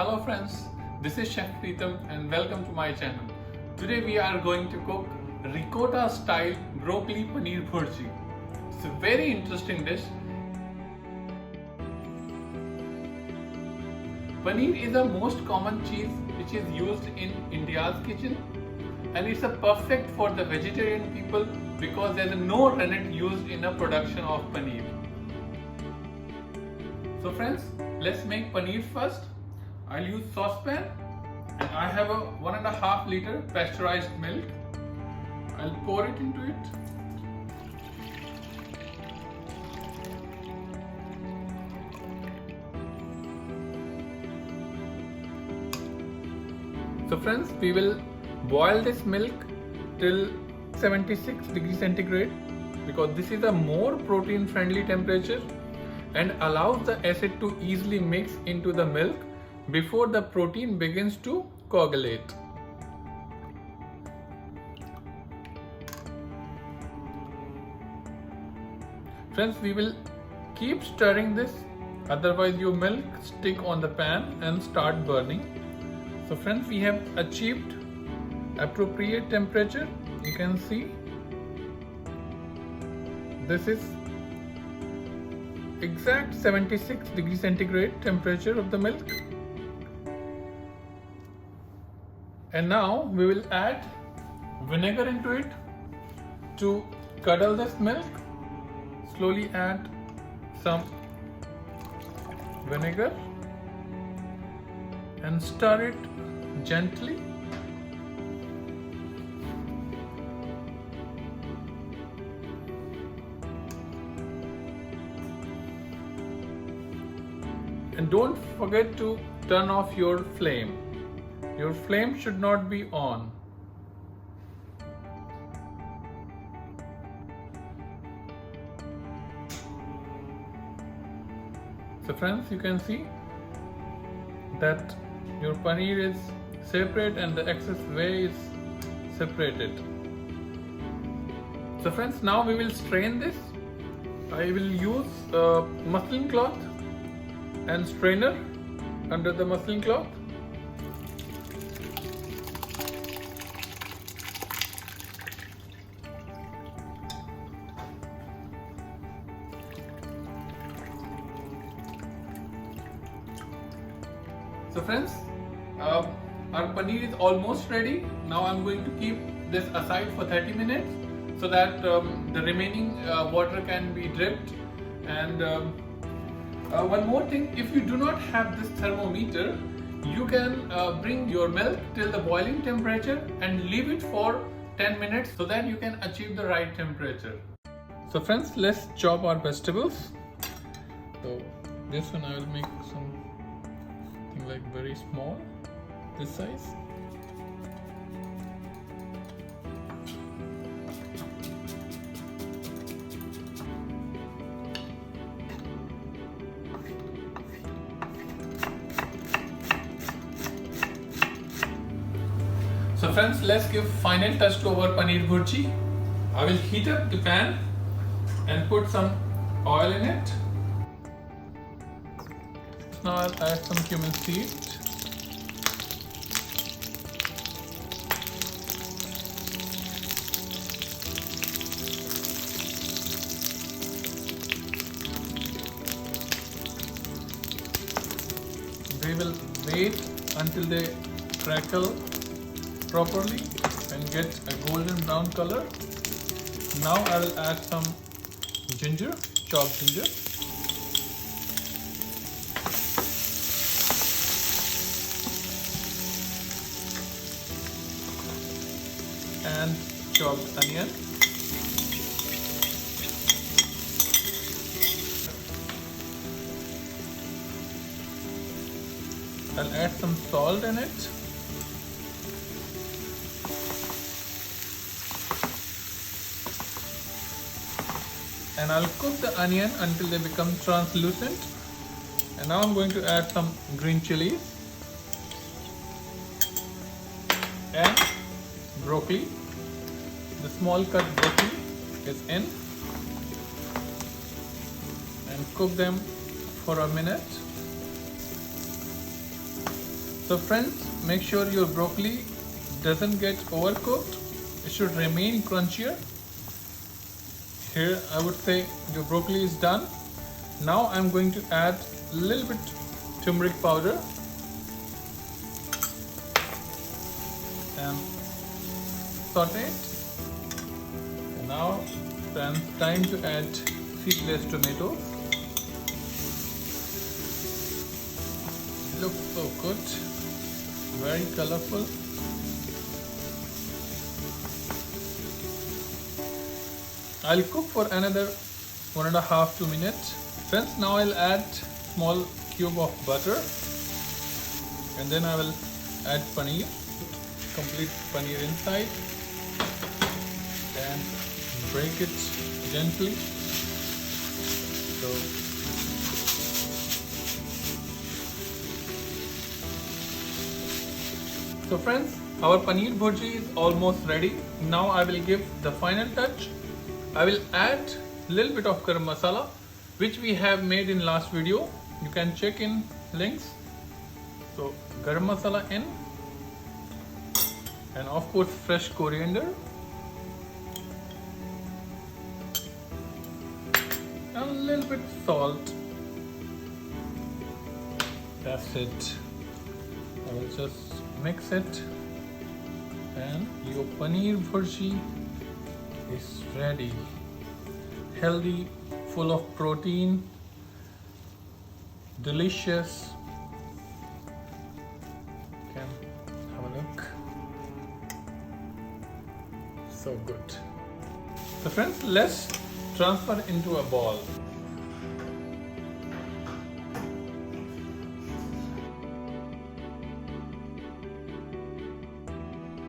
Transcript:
Hello friends, this is Chef Preetham and welcome to my channel. Today we are going to cook ricotta style broccoli paneer bhurji. It's a very interesting dish. Paneer is the most common cheese which is used in India's kitchen, and it's a perfect for the vegetarian people because there is no rennet used in the production of paneer. So friends, let's make paneer first. I'll use saucepan and I have a 1.5 liter pasteurized milk. I'll pour it into it. So friends, we will boil this milk till 76 degrees centigrade because this is a more protein friendly temperature and allows the acid to easily mix into the milk before the protein begins to coagulate. Friends, we will keep stirring this, otherwise your milk stick on the pan and start burning. So friends, we have achieved appropriate temperature. You can see this is exact 76 degrees centigrade temperature of the milk. And now we will add vinegar into it to curdle this milk. Slowly add some vinegar and stir it gently. And don't forget to turn off your flame. Your flame should not be on. So friends, you can see that your paneer is separate and the excess whey is separated. So friends, now we will strain this. I will use a muslin cloth and strainer under the muslin cloth. So friends, our paneer is almost ready. Now I'm going to keep this aside for 30 minutes so that the remaining water can be dripped. And one more thing, if you do not have this thermometer, you can bring your milk till the boiling temperature and leave it for 10 minutes so that you can achieve the right temperature. So friends, let's chop our vegetables. So this one I will make something like very small, this size. So friends, let's give final touch to our paneer bhurji. I will heat up the pan and put some oil in it. Now I'll add some cumin seed. We will wait until they crackle properly and get a golden brown color. Now I will add some ginger, chopped ginger. And chopped onion. I'll add some salt in it. And I'll cook the onion until they become translucent. And now I'm going to add some green chilies and broccoli. The small cut broccoli is in, and cook them for a minute. So friends, make sure your broccoli doesn't get overcooked. It should remain crunchier. Here I would say your broccoli is done. Now I'm going to add a little bit turmeric powder and saute it. And now then time to add seedless tomatoes. Looks so good, very colorful. I'll cook for another 1.5 to 2 minutes. Friends, now I'll add small cube of butter and then I will add paneer, complete paneer inside and break it gently. So friends, our paneer bhurji is almost ready. Now I will give the final touch. I will add a little bit of garam masala, which we have made in last video. You can check in links. So garam masala in, and of course fresh coriander, and a little bit salt. That's it. I will just mix it, and your paneer bhurji is ready. Healthy, full of protein, delicious. You can have a look. So good. So friends, let's transfer into a ball.